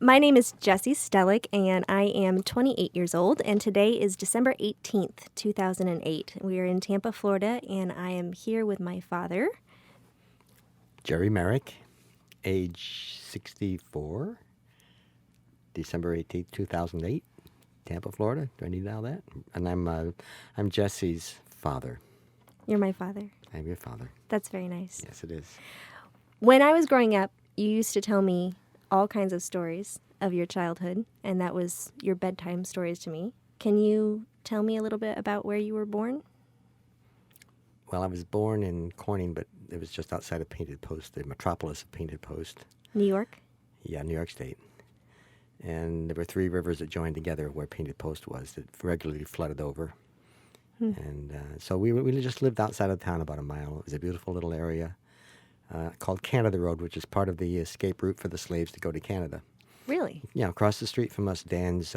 My name is Jessie Stehlik, and I am 28 years old, and today is December 18th, 2008. We are in Tampa, Florida, and I am here with my father. Jerry Merrick, age 64, December 18th, 2008, Tampa, Florida. Do I need all that? And I'm Jesse's father. You're my father. I'm your father. That's very nice. Yes, it is. When I was growing up, you used to tell me all kinds of stories of your childhood, and that was your bedtime stories to me. Can you tell me a little bit about where you were born? Well, I was born in Corning, but it was just outside of Painted Post, the metropolis of Painted Post. New York? Yeah, New York State. And there were three rivers that joined together where Painted Post was that regularly flooded over. And so we just lived outside of town about a mile. It was a beautiful little area called Canada Road, which is part of the escape route for the slaves to go to Canada. Really? Yeah, across the street from us, Dan's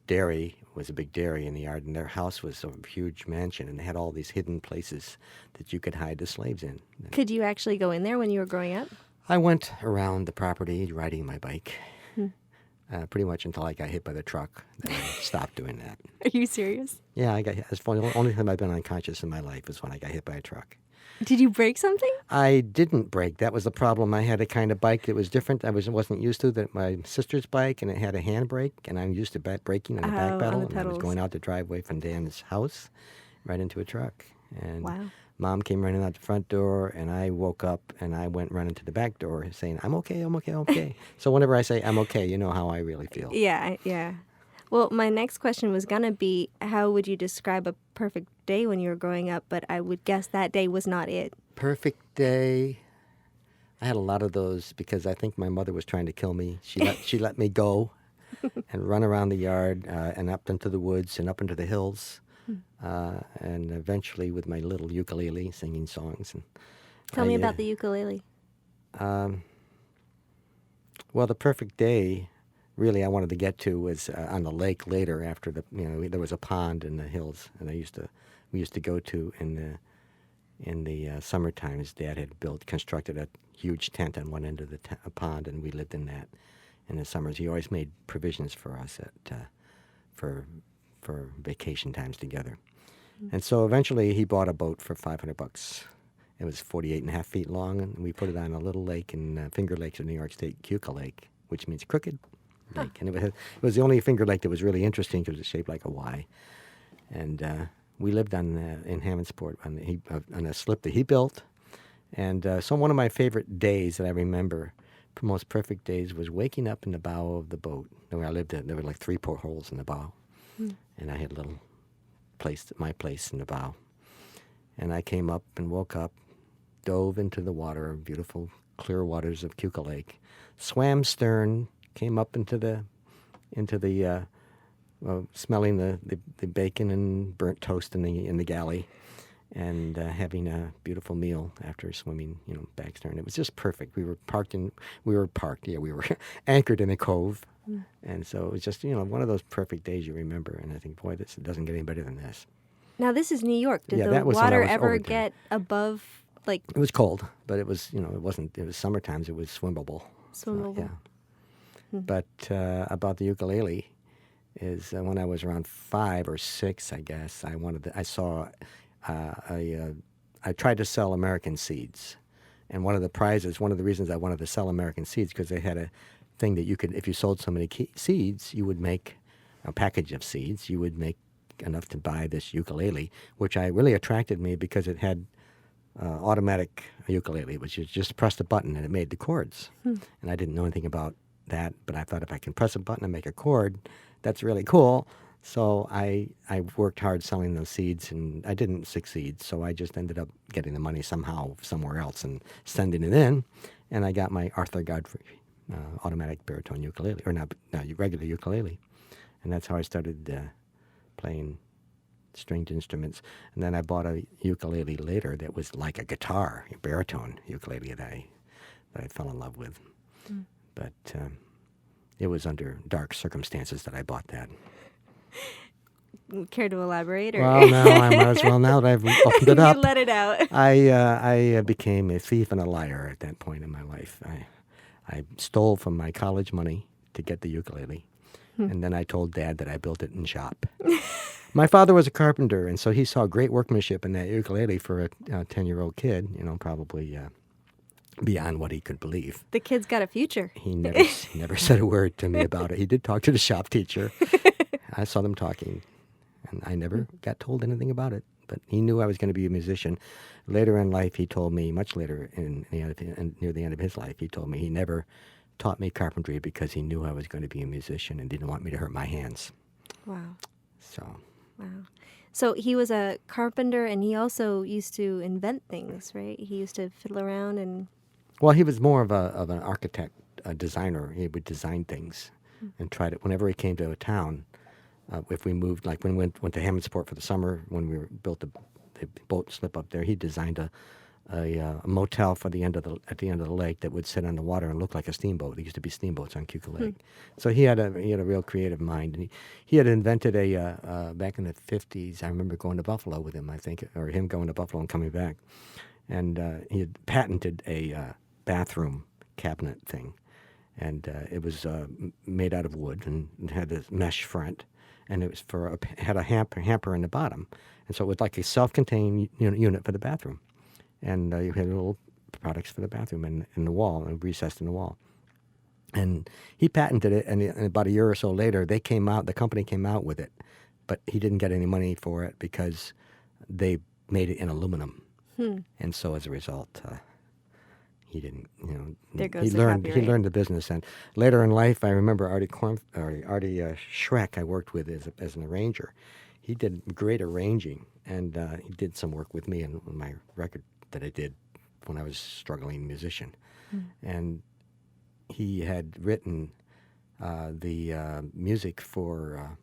dairy was a big dairy in the yard, and their house was a huge mansion, and they had all these hidden places that you could hide the slaves in. Could you actually go in there when you were growing up? I went around the property riding my bike, pretty much until I got hit by the truck. Then I stopped doing that. Are you serious? Yeah, I got hit. It's funny. The only time I've been unconscious in my life is when I got hit by a truck. Did you break something? I didn't brake. That was the problem. I had a kind of bike that was different. I wasn't used to that. My sister's bike, and it had a handbrake, and I'm used to braking on the back pedal. On the and I was pedals. going out the driveway from Dan's house, right into a truck. And Wow. Mom came running out the front door, and I woke up, and I went running to the back door, saying, "I'm okay, I'm okay, I'm okay." So whenever I say I'm okay, you know how I really feel. Yeah. Well, my next question was going to be, how would you describe a perfect day when you were growing up? But I would guess that day was not it. Perfect day. I had a lot of those because I think my mother was trying to kill me. She let me go and run around the yard and up into the woods and up into the hills, and eventually with my little ukulele singing songs. And Tell me about the ukulele. Well, the perfect day, really, I wanted to get to was on the lake later. After there was a pond in the hills, and we used to go to in the summertime. His dad had constructed a huge tent on one end of the pond, and we lived in that. In the summers, he always made provisions for us for vacation times together. And so eventually, he bought a boat for $500. It was 48.5 feet long, and we put it on a little lake in Finger Lakes in New York State, Keuka Lake, which means crooked lake. And it was the only Finger Lake that was really interesting because it was shaped like a Y. And we lived in Hammondsport on a slip that he built. And so one of my favorite days that I remember, most perfect days, was waking up in the bow of the boat. Where I lived, there were like 3 portholes in the bow. And I had a little my place in the bow. And I came up and woke up, dove into the water, beautiful clear waters of Keuka Lake, swam stern, came up into the smelling the bacon and burnt toast in the galley, and having a beautiful meal after swimming, back stern. It was just perfect. We were anchored in a cove, and so it was just one of those perfect days you remember. And I think, boy, this doesn't get any better than this. Now, this is New York. Did the that was when I water was ever over get above, like... It was cold, but it was, it wasn't. It was summer times. It was swimmable. Swimmable. So, yeah. But about the ukulele is when I was around 5 or 6, I guess, I tried to sell American seeds. And one of the reasons I wanted to sell American seeds, because they had a thing that you could, if you sold so many seeds, you would make a package of seeds. You would make enough to buy this ukulele, which really attracted me because it had automatic ukulele, which is just press the button and it made the chords. And I didn't know anything about that, but I thought if I can press a button and make a chord, that's really cool. So I worked hard selling those seeds, and I didn't succeed. So I just ended up getting the money somehow somewhere else and sending it in, and I got my Arthur Godfrey automatic baritone ukulele, or not regular ukulele, and that's how I started playing stringed instruments. And then I bought a ukulele later that was like a guitar, a baritone ukulele that I fell in love with. But it was under dark circumstances that I bought that. Care to elaborate? Or? Well, now I might as well. Now that I've opened it up, You let it out. I became a thief and a liar at that point in my life. I stole from my college money to get the ukulele, and then I told Dad that I built it in shop. My father was a carpenter, and so he saw great workmanship in that ukulele for a 10-year-old kid, probably beyond what he could believe. The kid's got a future. He never said a word to me about it. He did talk to the shop teacher. I saw them talking, and I never got told anything about it. But he knew I was going to be a musician. Later in life, he told me, much later, near the end of his life, he told me he never taught me carpentry because he knew I was going to be a musician and didn't want me to hurt my hands. Wow. So... Wow. So he was a carpenter, and he also used to invent things, right? He used to fiddle around and... Well, he was more of an architect, a designer. He would design things and try to, whenever he came to a town, if we moved, like when we went to Hammondsport for the summer, when we built the boat slip up there, he designed a motel for at the end of the lake that would sit on the water and look like a steamboat. There used to be steamboats on Cuca Lake. So he had a real creative mind. And he had invented back in the 50s, I remember going to Buffalo with him, I think, or him going to Buffalo and coming back. And he had patented a bathroom cabinet thing. And it was made out of wood and it had a mesh front. And it was had a hamper in the bottom. And so it was like a self-contained unit for the bathroom. And you had little products for the bathroom in the wall, and recessed in the wall. And he patented it, and about a year or so later, the company came out with it. But he didn't get any money for it because they made it in aluminum. And so as a result, he didn't, There goes he the learned copyright. he learned the business. And later in life, I remember Artie Schreck I worked with as an arranger. He did great arranging, and he did some work with me on my record that I did when I was a struggling musician. And he had written the music for,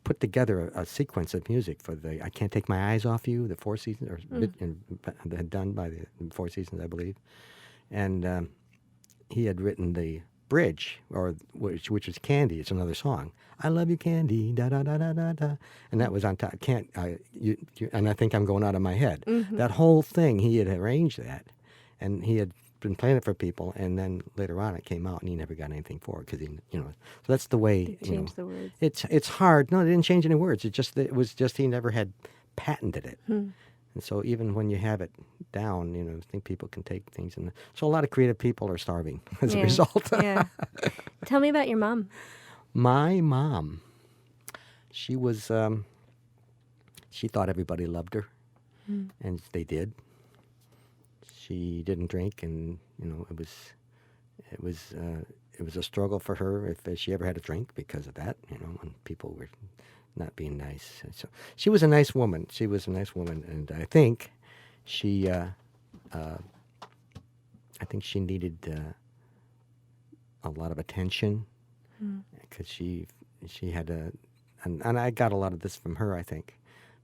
put together a sequence of music for the I Can't Take My Eyes Off You, the Four Seasons, done by the Four Seasons, I believe. And he had written the bridge, which is Candy. It's another song. I love you, Candy, da da da da da da, and that was on top. And I think I'm going out of my head. That whole thing, he had arranged that, and he had been playing it for people. And then later on, it came out, and he never got anything for it because So that's the way. They changed the words. It's hard. No, they didn't change any words. It was just he never had patented it. And so even when you have it down, I think people can take things. So a lot of creative people are starving as a result. Yeah. Tell me about your mom. My mom, she was, she thought everybody loved her, and they did. She didn't drink, and, it was a struggle for her if she ever had a drink because of that, when people were not being nice. And so she was a nice woman. And I think she needed a lot of attention because she had and I got a lot of this from her, I think.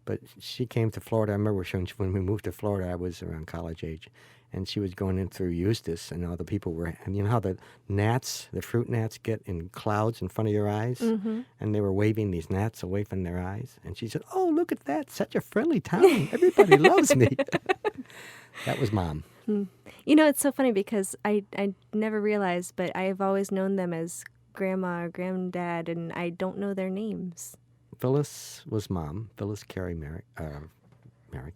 But she came to Florida. I remember when we moved to Florida, I was around college age, and she was going in through Eustis, and all the people were, and you know how the fruit gnats get in clouds in front of your eyes? And they were waving these gnats away from their eyes. And she said, "Oh, look at that, such a friendly town. Everybody loves me." That was Mom. It's so funny because I never realized, but I have always known them as Grandma or Granddad, and I don't know their names. Phyllis was Mom. Phyllis Carey Merrick,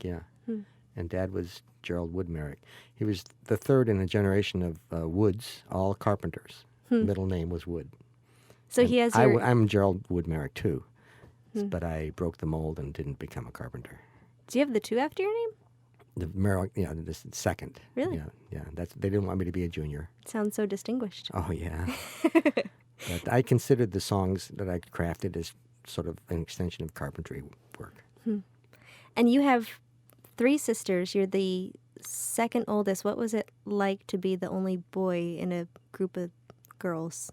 yeah. And Dad was Gerald Wood Merrick. He was the third in a generation of Woods, all carpenters. Middle name was Wood. So and he has I'm Gerald Wood Merrick, too. But I broke the mold and didn't become a carpenter. Do you have the two after your name? The Merrick, the second. Really? Yeah. They didn't want me to be a junior. Sounds so distinguished. Oh, yeah. But I considered the songs that I crafted as sort of an extension of carpentry work. And you have 3 sisters. You're the second oldest. What was it like to be the only boy in a group of girls?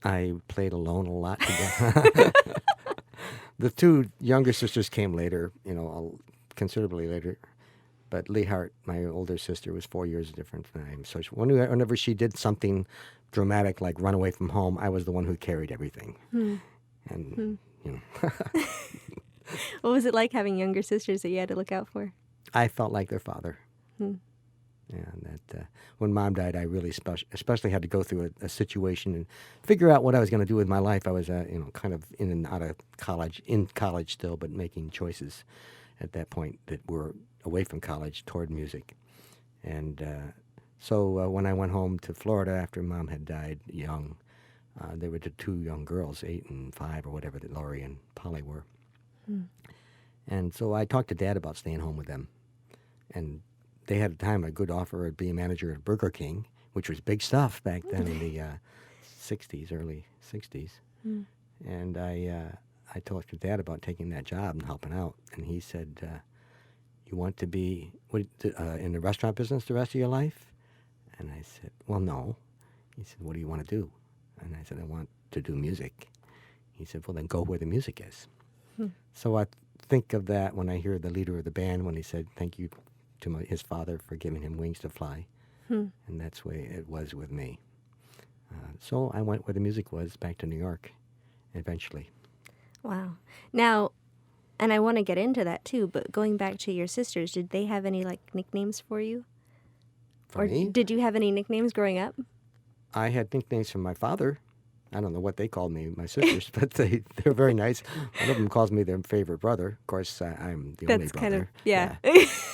I played alone a lot. The 2 younger sisters came later, considerably later. But Lee Hart, my older sister, was 4 years different than I am. So whenever she did something dramatic like run away from home, I was the one who carried everything. And, What was it like having younger sisters that you had to look out for? I felt like their father. And that when Mom died, I really especially had to go through a situation and figure out what I was going to do with my life. I was, kind of in and out of college, in college still, but making choices at that point that were away from college toward music. And so when I went home to Florida after Mom had died young, there were the two young girls, 8 and 5 or whatever, that Laurie and Polly were. And so I talked to Dad about staying home with them. And they had at the time a good offer to be a manager at Burger King, which was big stuff back then in the 60s, early 60s. And I talked to Dad about taking that job and helping out. And he said, you want to be in the restaurant business the rest of your life? And I said, well, no. He said, what do you want to do? And I said, I want to do music. He said, well, then go where the music is. So I think of that when I hear the leader of the band when he said, thank you to his father for giving him wings to fly. And that's the way it was with me. So I went where the music was, back to New York, eventually. Wow. Now, and I want to get into that too, but going back to your sisters, did they have any nicknames for you? For me? Did you have any nicknames growing up? I had nicknames from my father. I don't know what they called me, my sisters, but they're very nice. One of them calls me their favorite brother. Of course, I'm the only brother. That's kind of, yeah.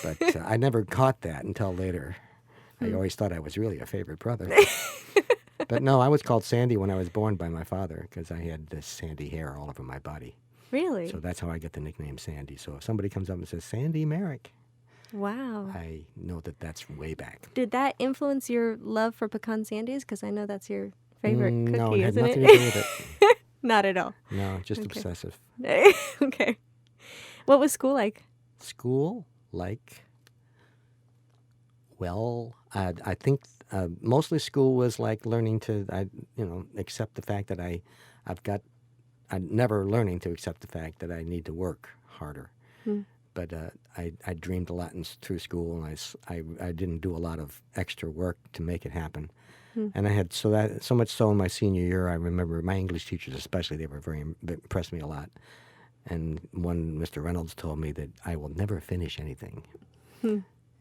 But I never caught that until later. I always thought I was really a favorite brother. But no, I was called Sandy when I was born by my father because I had this sandy hair all over my body. Really? So that's how I get the nickname Sandy. So if somebody comes up and says, Sandy Merrick, wow, I know that that's way back. Did that influence your love for pecan sandies? Because I know that's your favorite cookie, no, it had isn't nothing it? to do with it. Not at all. No, just Okay. obsessive. Okay. What was school like? School, well, I think mostly school was like learning to, accept the fact that I'm never learning to accept the fact that I need to work harder. But I dreamed a lot through school, and I didn't do a lot of extra work to make it happen. And I had so much so in my senior year, I remember my English teachers especially, they were impressed me a lot. And one, Mr. Reynolds, told me that I will never finish anything.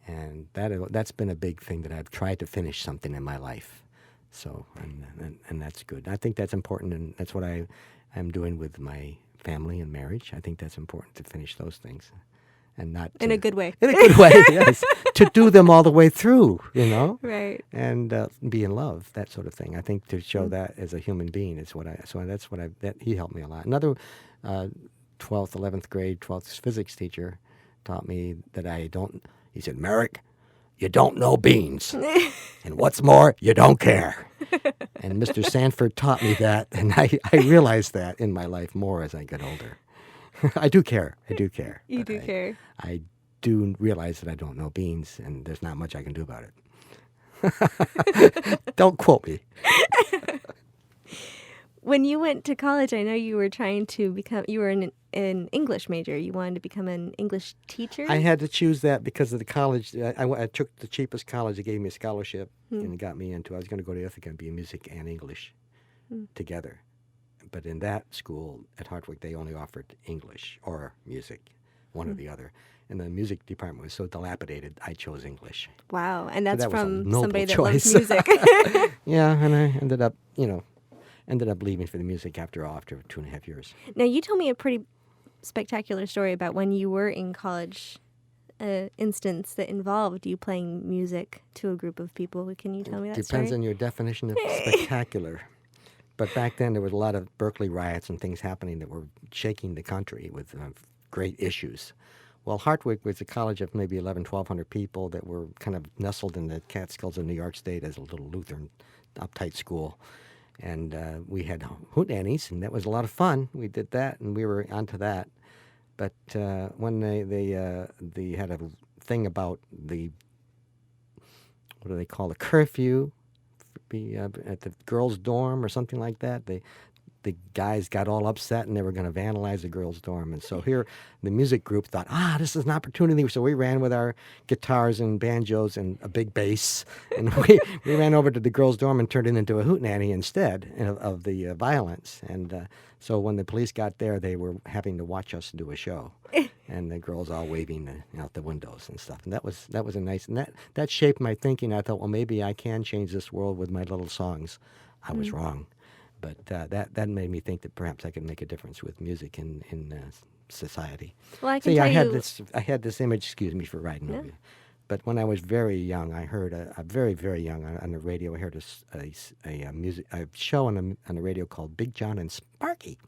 And that's been a big thing, that I've tried to finish something in my life. So, and that's good. I think that's important, and that's what I'm doing with my family and marriage. I think that's important, to finish those things. And not In a good way. In a good way, yes. To do them all the way through, Right. and be in love, that sort of thing. I think to show that as a human being is he helped me a lot. Another 12th, 11th grade, 12th physics teacher taught me that he said, Merrick, you don't know beans. And what's more, you don't care. And Mr. Sanford taught me that, and I realized that in my life more as I get older. I do care. You do care. I do realize that I don't know beans, and there's not much I can do about it. Don't quote me. When you went to college, I know you were trying to you were an English major. You wanted to become an English teacher? I had to choose that because of the college. I took the cheapest college that gave me a scholarship and it got me into. I was going to go to Ithaca and be in music and English together. But in that school at Hartwick, they only offered English or music, one or the other. And the music department was so dilapidated, I chose English. Wow, and that's that was a from noble somebody that choice. loves music. Yeah, and I ended up leaving for the music after 2.5 years. Now, you told me a pretty spectacular story about when you were in college, instance that involved you playing music to a group of people. Can you tell me that Depends story? on your definition of spectacular. But back then, there was a lot of Berkeley riots and things happening that were shaking the country with great issues. Well, Hartwick was a college of maybe 1,100 people that were kind of nestled in the Catskills of New York State as a little Lutheran uptight school. And we had hootenannies, and that was a lot of fun. We did that, and we were onto that. But when they had a thing about what do they call, the curfew, be at the girls' dorm or something like that. The guys got all upset and they were going to vandalize the girls' dorm. And so here, the music group thought, this is an opportunity. So we ran with our guitars and banjos and a big bass. And we ran over to the girls' dorm and turned it into a hootenanny instead of the violence. And so when the police got there, they were having to watch us do a show. and the girls all waving out the windows and stuff. And that was a nice, and that shaped my thinking. I thought, well, maybe I can change this world with my little songs. I was wrong, but that made me think that perhaps I could make a difference with music in society. Well, I So can yeah, tell I had this image. Excuse me for writing Yeah. over you. But when I was very young, I heard a very, very young on the radio. I heard a show on the radio called Big John and Sparky,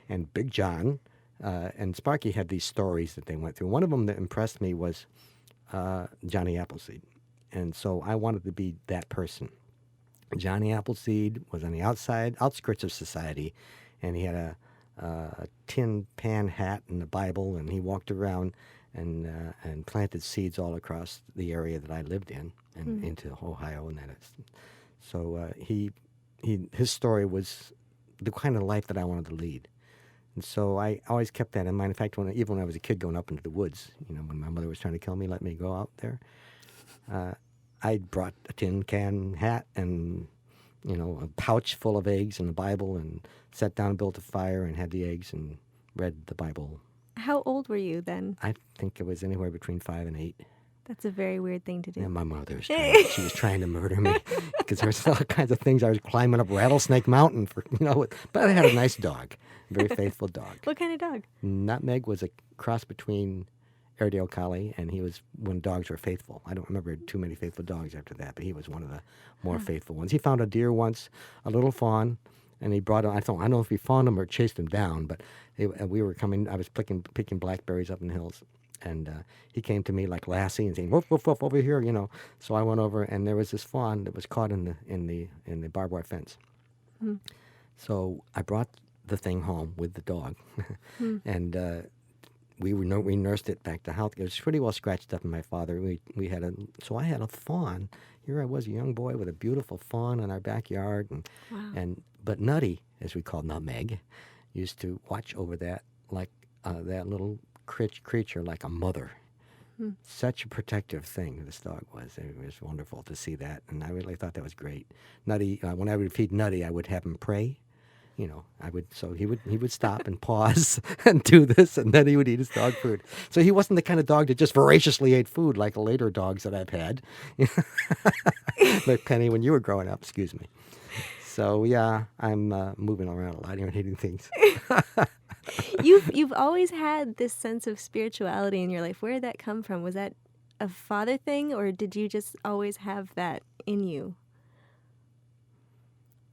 and Big John and Sparky had these stories that they went through. One of them that impressed me was Johnny Appleseed, and so I wanted to be that person. Johnny Appleseed was on the outskirts of society, and he had a tin pan hat and a Bible, and he walked around and planted seeds all across the area that I lived in and into Ohio, and that is. So his story was the kind of life that I wanted to lead, and so I always kept that in mind. In fact, even when I was a kid going up into the woods, when my mother was trying to kill me, let me go out there, I brought a tin can hat and a pouch full of eggs and the Bible, and sat down, built a fire, and had the eggs and read the Bible. How old were you then? I think it was anywhere between 5 and 8. That's a very weird thing to do. And my mother was she was trying to murder me because there was all kinds of things. I was climbing up Rattlesnake Mountain but I had a nice dog, a very faithful dog. What kind of dog? Nutmeg was a cross between Airedale Collie, and he was when dogs were faithful. I don't remember too many faithful dogs after that, but he was one of the more faithful ones. He found a deer once, a little fawn, and he brought him. I don't know if he found him or chased him down, but we were coming. I was picking blackberries up in the hills, and he came to me like Lassie and saying, "Woof woof woof over here," So I went over, and there was this fawn that was caught in the barbed wire fence. So I brought the thing home with the dog, and we nursed it back to health. It was pretty well scratched up in my father. I had a fawn. Here I was, a young boy with a beautiful fawn in our backyard, but Nutty, as we called Nutmeg, used to watch over that like that little creature like a mother. Such a protective thing this dog was. It was wonderful to see that, and I really thought that was great. Nutty, when I would feed Nutty, I would have him pray. He would stop and pause and do this, and then he would eat his dog food. So he wasn't the kind of dog that just voraciously ate food like later dogs that I've had. Like Penny, when you were growing up, excuse me. So yeah, I'm moving around a lot here and eating things. You've always had this sense of spirituality in your life. Where did that come from? Was that a father thing, or did you just always have that in you?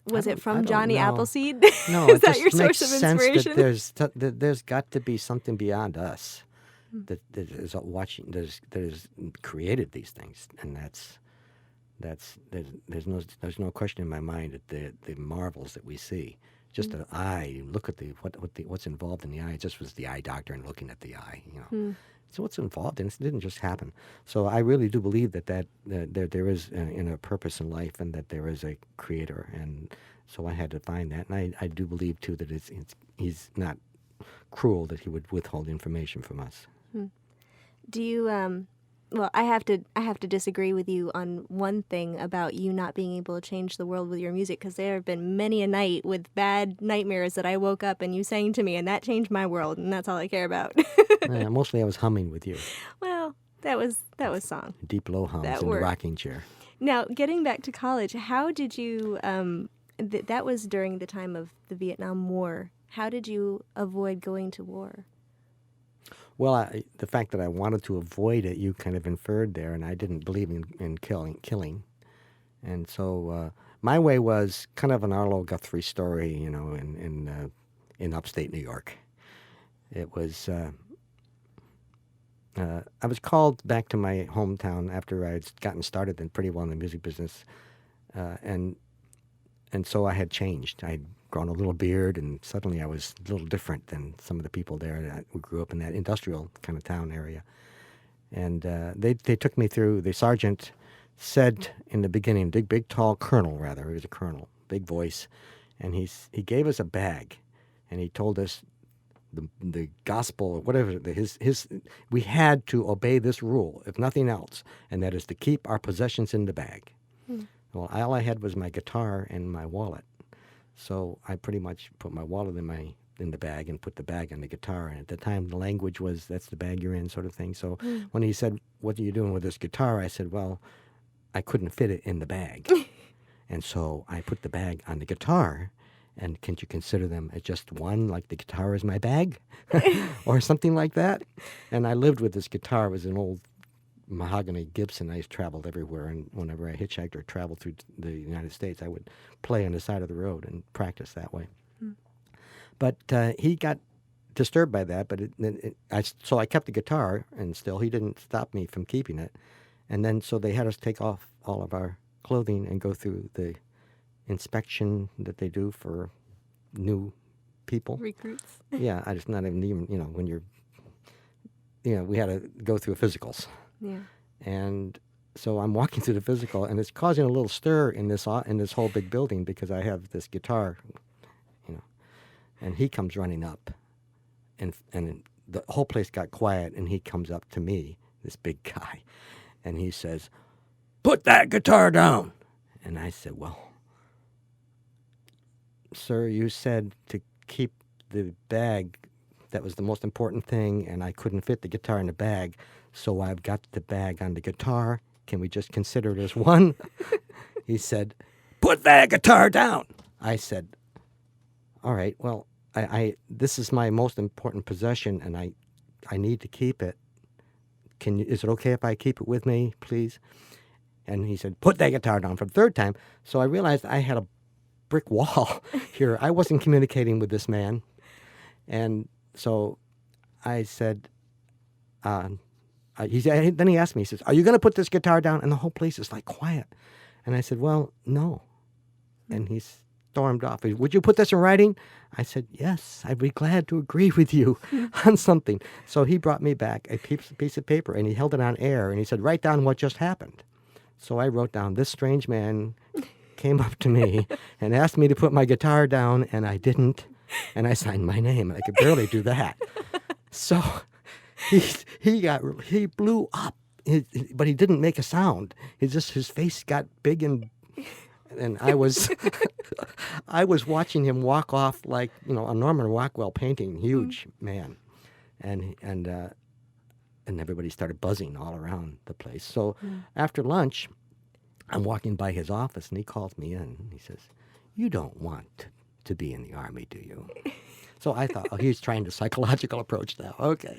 Was it from Johnny know. Appleseed? No, Is it that just your makes source of sense inspiration? that there's got to be something beyond us that is watching, that has created these things, and there's no question in my mind that the marvels that we see. Just an eye. Look at what's involved in the eye. It just was the eye doctor and looking at the eye. So what's involved, and it didn't just happen. So I really do believe that there is a purpose in life, and that there is a creator, and so I had to find that. And I do believe too that he's not cruel, that he would withhold information from us. Do you? Well, I have to disagree with you on one thing about you not being able to change the world with your music, because there have been many a night with bad nightmares that I woke up and you sang to me, and that changed my world, and that's all I care about. Mostly I was humming with you. Well, that was song. Deep low hums That in worked. the rocking chair. Now, getting back to college, how did you? That was during the time of the Vietnam War. How did you avoid going to war? Well, the fact that I wanted to avoid it, you kind of inferred there, and I didn't believe in killing. And so my way was kind of an Arlo Guthrie story, in upstate New York. It was, I was called back to my hometown after I'd gotten started pretty well in the music business, and so I had changed. I'd grown a little beard, and suddenly I was a little different than some of the people there who grew up in that industrial kind of town area. And they took me through. The sergeant said in the beginning, big tall colonel, rather, he was a colonel, big voice, and he gave us a bag, and he told us the gospel or whatever, we had to obey this rule, if nothing else, and that is to keep our possessions in the bag. Well, all I had was my guitar and my wallet. So I pretty much put my wallet in my in the bag and put the bag on the guitar. And at the time, the language was, that's the bag you're in, sort of thing. So when he said, what are you doing with this guitar? I said, well, I couldn't fit it in the bag. And so I put the bag on the guitar. And can you consider them as just one, like the guitar is my bag? Or something like that? And I lived with this guitar. It was an old mahogany Gibson. I traveled everywhere, and whenever I hitchhiked or traveled through the United States, I would play on the side of the road and practice that way. But he got disturbed by that, but so I kept the guitar, and still he didn't stop me from keeping it. And then so they had us take off all of our clothing and go through the inspection that they do for new people. Recruits. Yeah, I just not even, when you're, we had to go through physicals. Yeah. And so I'm walking through the physical, and it's causing a little stir in this whole big building because I have this guitar, and he comes running up, and the whole place got quiet, and he comes up to me, this big guy, and he says, "Put that guitar down." And I said, "Well, sir, you said to keep the bag. That was the most important thing, and I couldn't fit the guitar in the bag, so I've got the bag on the guitar. Can we just consider it as one?" He said, "Put that guitar down." I said, "All right, well, this is my most important possession, and I need to keep it. Is it okay if I keep it with me, please?" And he said, "Put that guitar down," for the third time. So I realized I had a brick wall here. I wasn't communicating with this man. And so I said, then he asked me, he says, "Are you going to put this guitar down?" And the whole place is like quiet. And I said, "Well, no." And he stormed off. "Would you put this in writing?" I said, "Yes, I'd be glad to agree with you on something." So he brought me back a piece of paper, and he held it on air, and he said, "Write down what just happened." So I wrote down, "This strange man came up to me and asked me to put my guitar down, and I didn't." And I signed my name, and I could barely do that. So he blew up, but he didn't make a sound. His face got big, and I was I was watching him walk off like a Norman Rockwell painting, huge man, and everybody started buzzing all around the place. So after lunch, I'm walking by his office, and he calls me in, and he says, "You don't want to be in the Army, do you?" So I thought, oh, he's trying the psychological approach now. Okay.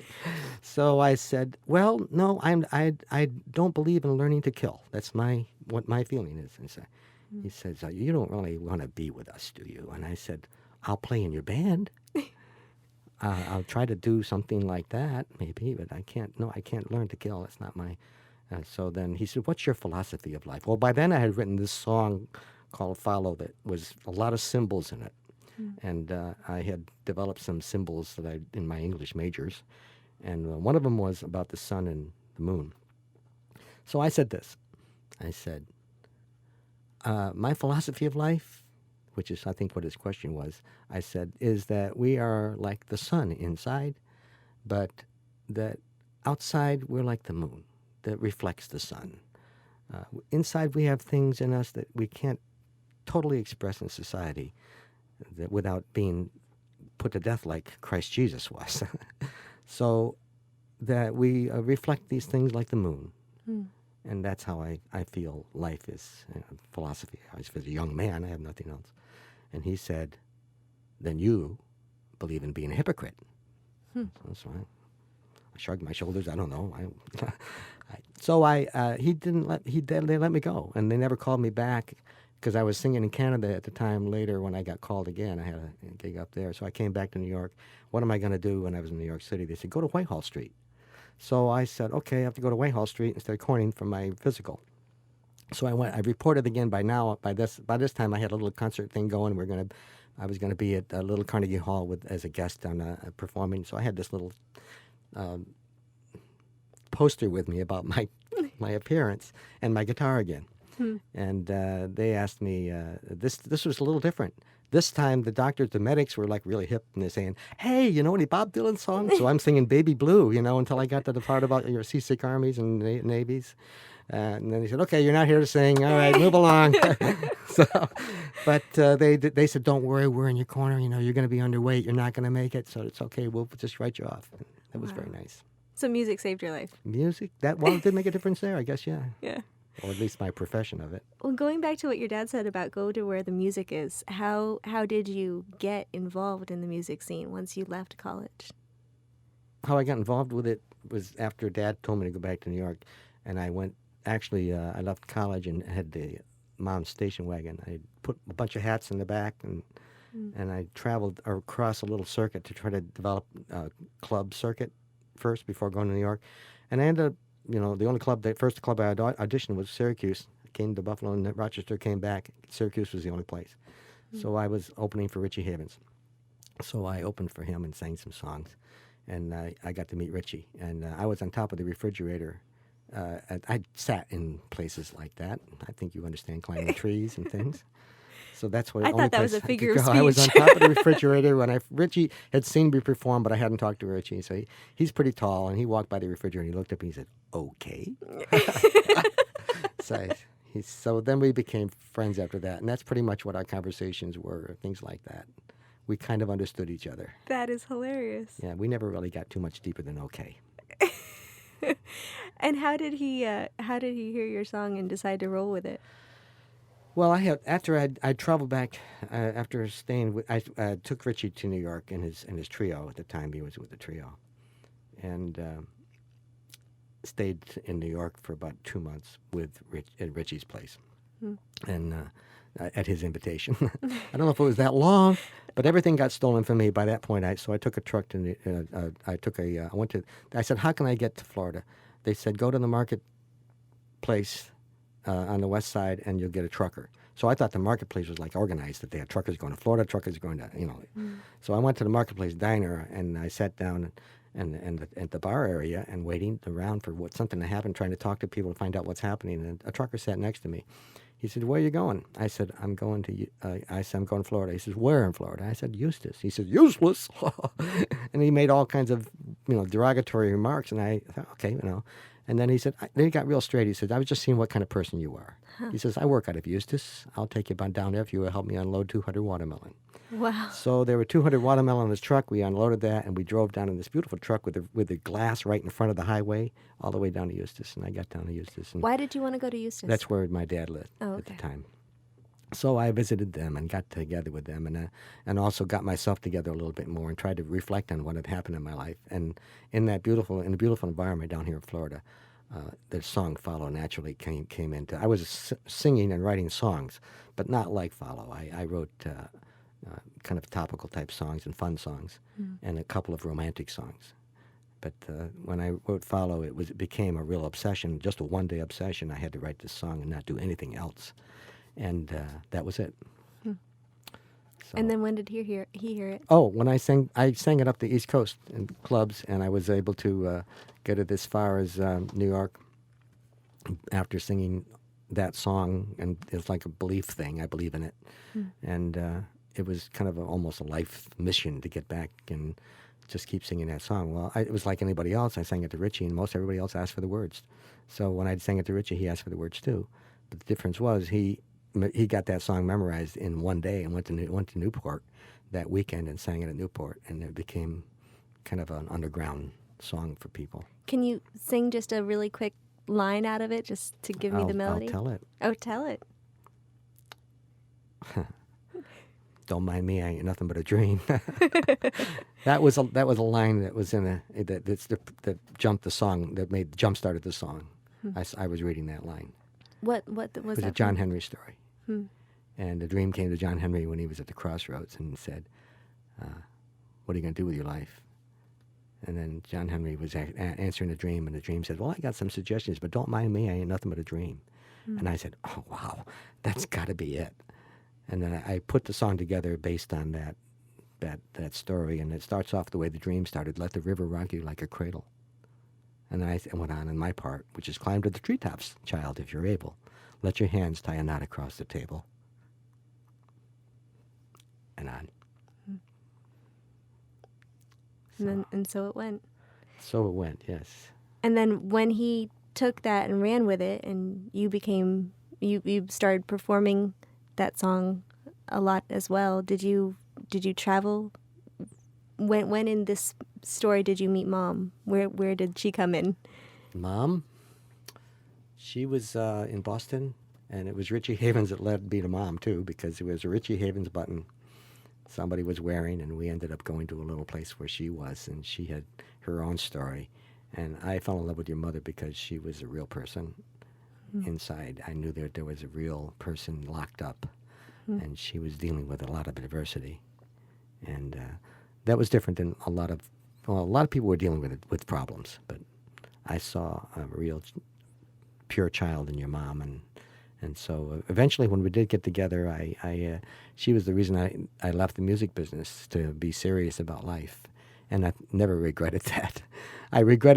So I said, "Well, no, I don't believe in learning to kill. That's what my feeling is." And so he says, "You don't really want to be with us, do you?" And I said, "I'll play in your band. I'll try to do something like that, maybe, but I can't learn to kill. It's not my..." So then he said, "What's your philosophy of life?" Well, by then I had written this song called "Follow" that was a lot of symbols in it. And I had developed some symbols that in my English majors. And one of them was about the sun and the moon. So I said this. I said, my philosophy of life, which is I think what his question was, I said, is that we are like the sun inside, but that outside we're like the moon that reflects the sun. Inside we have things in us that we can't totally express in society that without being put to death like Christ Jesus was. So that we reflect these things like the moon. And that's how I feel life is, philosophy. As a young man, I have nothing else. And he said, "Then you believe in being a hypocrite." That's right. I shrugged my shoulders. I don't know. They let me go, and they never called me back because I was singing in Canada at the time. Later, when I got called again, I had a gig up there. So I came back to New York. What am I going to do when I was in New York City? They said, "Go to Whitehall Street." So I said, okay, I have to go to Whitehall Street and start recording for my physical. So I went. I reported again. By this time, I had a little concert thing going. I was going to be at a little Carnegie Hall as a guest on performing. So I had this little poster with me about my appearance and my guitar again. And they asked me, this was a little different. This time the doctors, the medics were like really hip, and they're saying, "Hey, you know any Bob Dylan songs?" So I'm singing "Baby Blue," until I got to the part about your seasick armies and navies. And then he said, "Okay, you're not here to sing. All right, move along." So, but they said, "Don't worry, we're in your corner. You know, you're going to be underweight. You're not going to make it, so it's okay. We'll just write you off." And that was very nice. So music saved your life. Music, it did make a difference there, I guess, yeah. Yeah. Or at least my profession of it. Well, going back to what your dad said about go to where the music is, how did you get involved in the music scene once you left college? How I got involved with it was after Dad told me to go back to New York, and I went. Actually, I left college and had the mom's station wagon. I put a bunch of hats in the back, and I traveled across a little circuit to try to develop a club circuit first before going to New York. And I ended up, the first club I auditioned was Syracuse. I came to Buffalo and Rochester, came back. Syracuse was the only place. So I was opening for Richie Havens. So I opened for him and sang some songs. And I got to meet Richie. And I was on top of the refrigerator. I sat in places like that. I think you understand climbing trees and things. So that's what I thought that was a figure of speech. I was on top of the refrigerator when Richie had seen me perform, but I hadn't talked to Richie. So he's pretty tall, and he walked by the refrigerator and he looked up and he said, "Okay." So then we became friends after that, and that's pretty much what our conversations were, things like that. We kind of understood each other. That is hilarious. Yeah, we never really got too much deeper than okay. And how did he hear your song and decide to roll with it? Well, after I traveled back after staying. I took Richie to New York in his trio at the time. He was with the trio, and stayed in New York for about 2 months at Richie's place, and at his invitation. I don't know if it was that long, but everything got stolen from me by that point. So I took a truck to. I said, "How can I get to Florida?" They said, "Go to the marketplace on the west side, and you'll get a trucker." So I thought the marketplace was like organized, that they had truckers going to Florida, truckers going to, So I went to the marketplace diner, and I sat down at the bar area and waiting around for something to happen, trying to talk to people to find out what's happening. And a trucker sat next to me. He said, "Where are you going?" I said, "I'm going to Florida." He says, "Where in Florida?" I said, "Eustis." He said, "Useless." And he made all kinds of, derogatory remarks. And I thought, okay, And then he said, then he got real straight. He said, "I was just seeing what kind of person you are." He says, "I work out of Eustis. I'll take you down there if you will help me unload 200 watermelon." Wow. So there were 200 watermelon in his truck. We unloaded that, and we drove down in this beautiful truck with the glass right in front of the highway all the way down to Eustis. And I got down to Eustis. And why did you want to go to Eustis? that's where my dad lived at the time. So I visited them and got together with them, and also got myself together a little bit more and tried to reflect on what had happened in my life. And in the beautiful environment down here in Florida, the song "Follow" naturally came into. I was singing and writing songs, but not like "Follow." I wrote kind of topical type songs and fun songs, and a couple of romantic songs. But when I wrote "Follow," it became a real obsession, just a one-day obsession. I had to write this song and not do anything else, and that was it. So, and then when did he hear it? Oh, when I sang it up the East Coast in clubs, and I was able to get it as far as New York after singing that song, and it's like a belief thing. I believe in it, and it was kind of almost a life mission to get back and just keep singing that song. Well, it was like anybody else. I sang it to Richie, and most everybody else asked for the words. So when I sang it to Richie, he asked for the words too. But the difference was he got that song memorized in one day and went to Newport that weekend and sang it at Newport, and it became kind of an underground song for people. Can you sing just a really quick line out of it, just to give me the melody? I'll tell it. Oh, tell it. "Don't mind me, I ain't nothing but a dream." That was a line that was that jumped the song, that jump started the song. I was reading that line. What was it? Was that? a John Henry story. And the dream came to John Henry when he was at the crossroads and said, "What are you going to do with your life?" And then John Henry was answering the dream, and the dream said, "Well, I got some suggestions, but don't mind me, I ain't nothing but a dream." And I said, "Oh, wow, that's got to be it." And then I put the song together based on that story, and it starts off the way the dream started: "Let the river rock you like a cradle." And then I went on in my part, which is: "Climb to the treetops, child, if you're able. Let your hands tie a knot across the table." And on. And so it went. So it went, yes. And then when he took that and ran with it, and you started performing that song a lot as well. Did you travel? When in this story did you meet Mom? Where did she come in? Mom, she was in Boston, and it was Richie Havens that led me to Mom, too, because it was a Richie Havens button somebody was wearing, and we ended up going to a little place where she was, and she had her own story. And I fell in love with your mother because she was a real person inside. I knew that there was a real person locked up, and she was dealing with a lot of adversity. And that was different than a lot of people were dealing with problems, but I saw a real pure child in your mom, and so eventually when we did get together, she was the reason I left the music business to be serious about life, and I never regretted that. I regret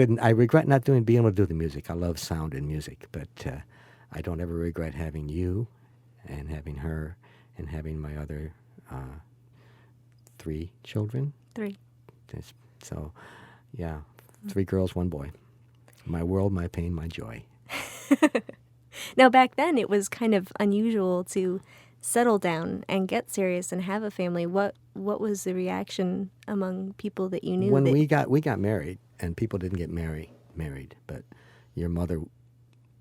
not being able to do the music. I love sound and music, but I don't ever regret having you and having her and having my other 3 children. 3. So, yeah, 3 girls, 1 boy. My world, my pain, my joy. Now, back then, it was kind of unusual to settle down and get serious and have a family. What was the reaction among people that you knew? When we got married, and people didn't get married, but your mother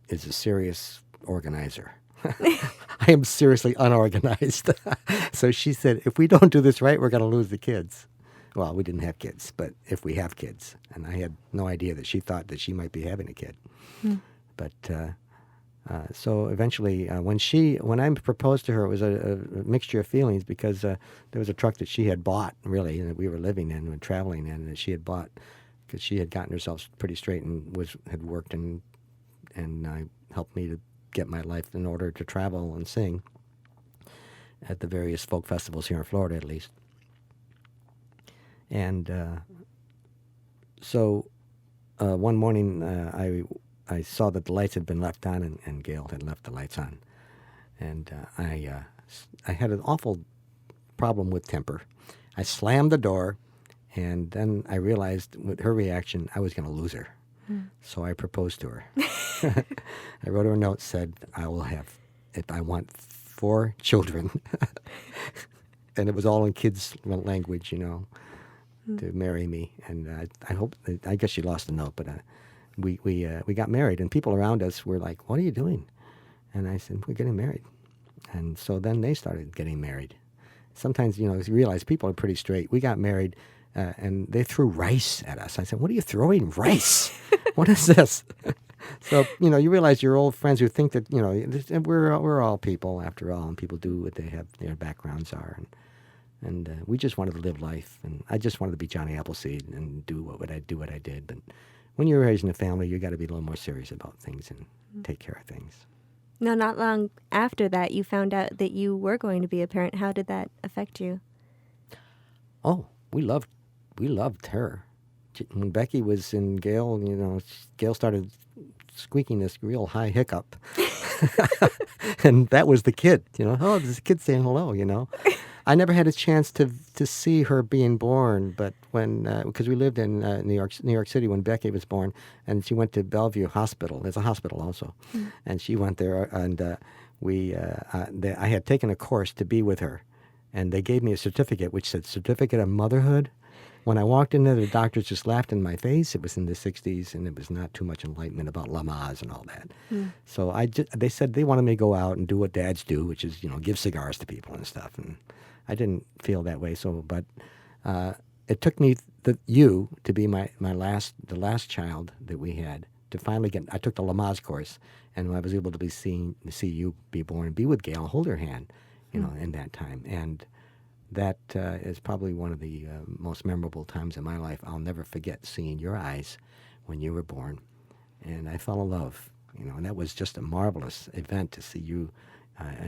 is a serious organizer. I am seriously unorganized. So she said, if we don't do this right, we're going to lose the kids. Well, we didn't have kids, but if we have kids. And I had no idea that she thought that she might be having a kid. But so eventually, when I proposed to her, it was a mixture of feelings because there was a truck that she had bought, really, and that we were living in and traveling in, and she had bought because she had gotten herself pretty straight and had worked and helped me to get my life in order to travel and sing at the various folk festivals here in Florida, at least. And so one morning I saw that the lights had been left on, and Gail had left the lights on. And I had an awful problem with temper. I slammed the door, and then I realized with her reaction, I was going to lose her. So I proposed to her. I wrote her a note, said, I want 4 children. And it was all in kids' language, to marry me. And I guess she lost the note, but we got married, and people around us were like, what are you doing? And I said, we're getting married. And so then they started getting married. Sometimes, you realize people are pretty straight. We got married, and they threw rice at us. I said, what are you throwing rice? What is this? So, you realize your old friends who think that, we're all people after all, and people do what their backgrounds are. And we just wanted to live life, and I just wanted to be Johnny Appleseed and do what I did. But when you're raising a family, you got to be a little more serious about things and take care of things. No, not long after that, you found out that you were going to be a parent. How did that affect you? Oh, we loved her. When Becky was in Gail, Gail started squeaking this real high hiccup. And that was the kid, oh, there's a kid saying hello, I never had a chance to see her being born, but because we lived in New York City when Becky was born, and she went to Bellevue Hospital. There's a hospital also, and she went there, and I had taken a course to be with her, and they gave me a certificate which said Certificate of Motherhood. When I walked in there, the doctors just laughed in my face. It was in the 60s, and it was not too much enlightenment about Lamaze and all that. So they said they wanted me to go out and do what dads do, which is, give cigars to people and stuff. And I didn't feel that way. But it took me you to be the last child that we had to finally I took the Lamaze course, and I was able to see you be born and be with Gail and hold her hand, in that time. And that is probably one of the most memorable times in my life. I'll never forget seeing your eyes when you were born. And I fell in love, and that was just a marvelous event to see you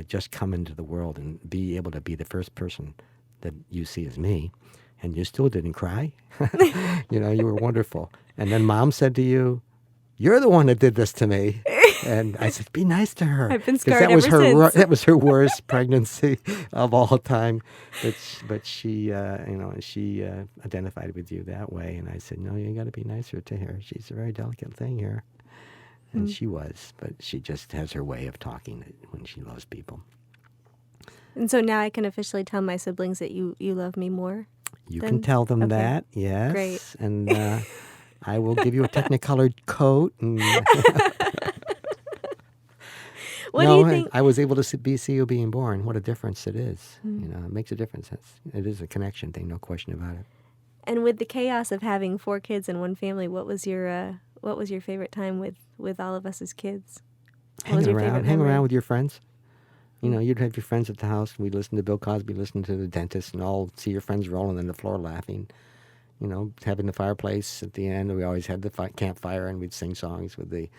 just come into the world and be able to be the first person that you see as me. And you still didn't cry. You were wonderful. And then Mom said to you, you're the one that did this to me. And I said, be nice to her. I've been scarred ever since. That was her worst pregnancy of all time. But she, she identified with you that way. And I said, no, you got to be nicer to her. She's a very delicate thing here. and she was, but she just has her way of talking when she loves people. And so now I can officially tell my siblings that you love me more? You can tell them that, yes. Great. And I will give you a Technicolor coat. And What do you think? I was able to see you being born. What a difference it is. It makes a difference. It is a connection thing, no question about it. And with the chaos of having 4 kids in one family, what was your favorite time with all of us as kids? Hang around with your friends. You'd have your friends at the house, and we'd listen to Bill Cosby, listen to the dentist, and all see your friends rolling on the floor laughing. Having the fireplace at the end. We always had the campfire, and we'd sing songs with the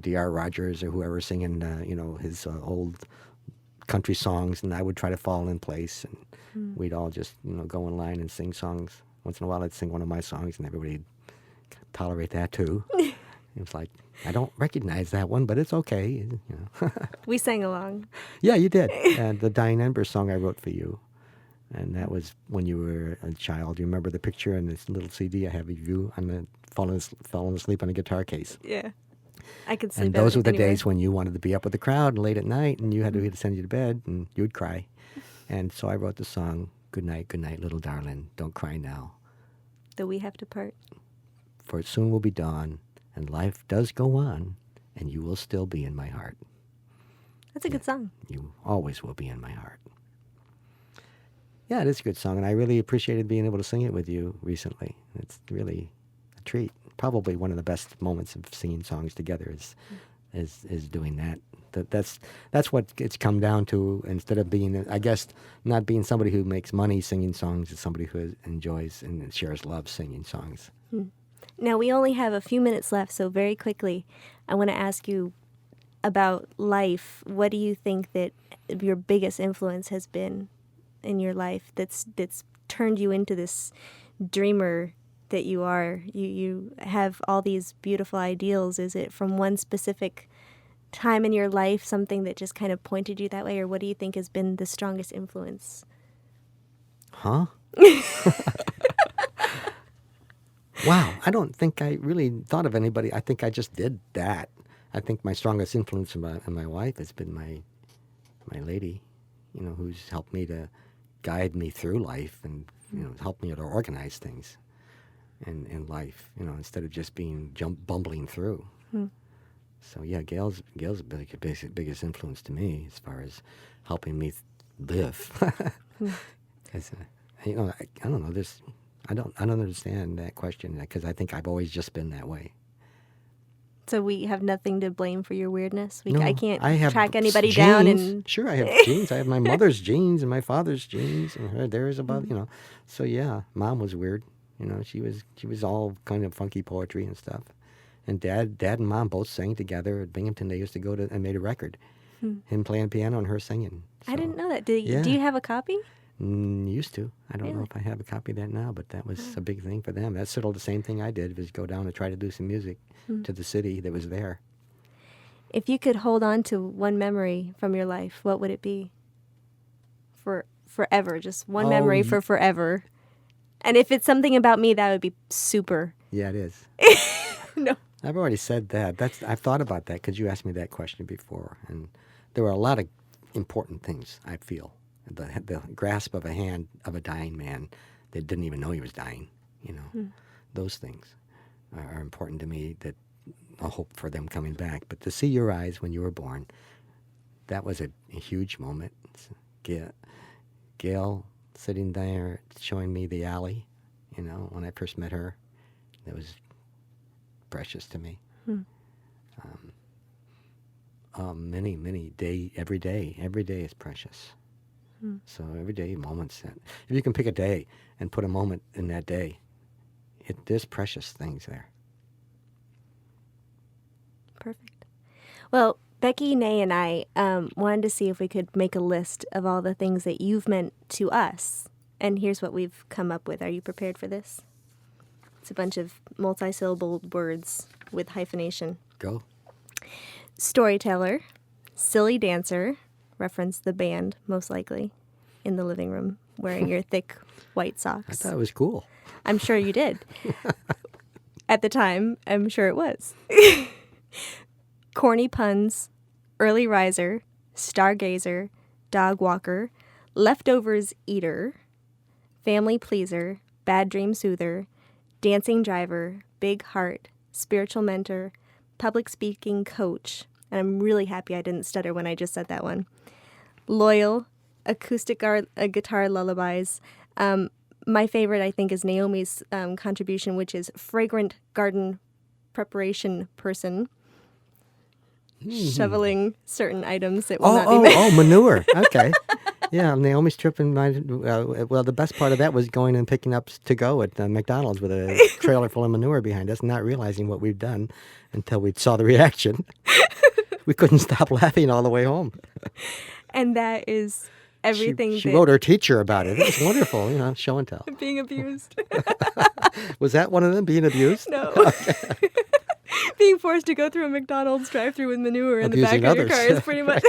D.R. Rogers or whoever singing, his old country songs, and I would try to fall in place, and we'd all just, go in line and sing songs. Once in a while, I'd sing one of my songs, and everybody'd tolerate that too. It was like, I don't recognize that one, but it's okay. We sang along. Yeah, you did. And the Dying Ember song I wrote for you. And that was when you were a child. You remember the picture in this little CD I have of you on falling asleep on a guitar case. Yeah. I could sleep. And those were the days when you wanted to be up with the crowd late at night, and you had to send you to bed, and you would cry. And so I wrote the song, good night, little darling, don't cry now. Though we have to part. For it soon will be dawn, and life does go on, and you will still be in my heart. That's a good song. You always will be in my heart. Yeah, it is a good song, and I really appreciated being able to sing it with you recently. It's really a treat. Probably one of the best moments of singing songs together is doing that. That's what it's come down to. Instead of being, I guess, not being somebody who makes money singing songs, it's somebody who enjoys and shares love singing songs. Now, we only have a few minutes left, so very quickly, I want to ask you about life. What do you think that your biggest influence has been in your life that's turned you into this dreamer that you are? You have all these beautiful ideals. Is it from one specific time in your life, something that just kind of pointed you that way, or what do you think has been the strongest influence? Huh? Wow, I don't think I really thought of anybody. I think I just did that. I think my strongest influence in my wife has been my lady, who's helped me to guide me through life and, help me to organize things in life, instead of just being bumbling through. So, yeah, Gail's the biggest influence to me as far as helping me live. I don't know, I don't understand that question, because I think I've always just been that way. So we have nothing to blame for your weirdness? No, I can't I have track anybody genes. down and... Sure, I have genes. I have my mother's genes and my father's genes, and theirs about, So, yeah, Mom was weird. She was all kind of funky poetry and stuff. And Dad and Mom both sang together at Binghamton. They used to go to and made a record. Him playing piano and her singing. So, I didn't know that. Do you have a copy? Used to. I don't know if I have a copy of that now, but that was a big thing for them. That's sort of the same thing I did, was go down and try to do some music to the city that was there. If you could hold on to one memory from your life, what would it be? For forever, just one memory for forever. And if it's something about me, that would be super. Yeah, it is. No. I've already said that. I've thought about that because you asked me that question before, and there were a lot of important things, I feel. The grasp of a hand of a dying man that didn't even know he was dying, Those things are important to me, that I hope for them coming back. But to see your eyes when you were born, that was a huge moment. Gail sitting there showing me the alley, when I first met her, that was precious to me. Every day is precious. So every day, moments. If you can pick a day and put a moment in that day, there's precious things there. Perfect. Well, Becky, Nay, and I wanted to see if we could make a list of all the things that you've meant to us. And here's what we've come up with. Are you prepared for this? It's a bunch of multi-syllable words with hyphenation. Go. Storyteller, silly dancer, reference the band, most likely, in the living room, wearing your thick white socks. I thought it was cool. I'm sure you did. At the time, I'm sure it was. corny puns, early riser, stargazer, dog walker, leftovers eater, family pleaser, bad dream soother, dancing driver, big heart, spiritual mentor, public speaking coach, and I'm really happy I didn't stutter when I just said that one, loyal, acoustic guitar lullabies. My favorite, I think, is Naomi's contribution, which is fragrant garden preparation person, shoveling certain items that will not be manure. Okay. Yeah, Naomi's trip well, the best part of that was going and picking up to go at McDonald's with a trailer full of manure behind us, not realizing what we've done until we saw the reaction. We couldn't stop laughing all the way home. And that is everything. She wrote her teacher about it. It was wonderful, show and tell. Being abused. Was that one of them, being abused? No. Okay. Being forced to go through a McDonald's drive-thru with manure in the back of your car is pretty much...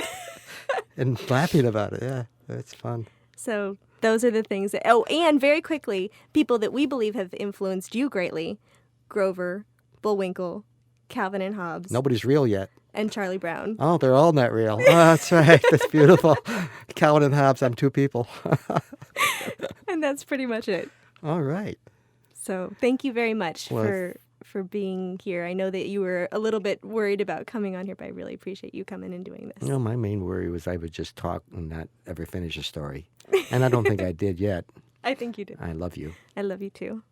And laughing about it, yeah. That's fun. So those are the things that... Oh, and very quickly, people that we believe have influenced you greatly. Grover, Bullwinkle, Calvin and Hobbes. Nobody's real yet. And Charlie Brown. Oh, they're all not real. Oh, that's right. That's beautiful. Calvin and Hobbes, I'm two people. And that's pretty much it. All right. So thank you very much for being here. I know that you were a little bit worried about coming on here, but I really appreciate you coming and doing this. My main worry was I would just talk and not ever finish a story. And I don't think I did yet. I think you did. I love you. I love you too.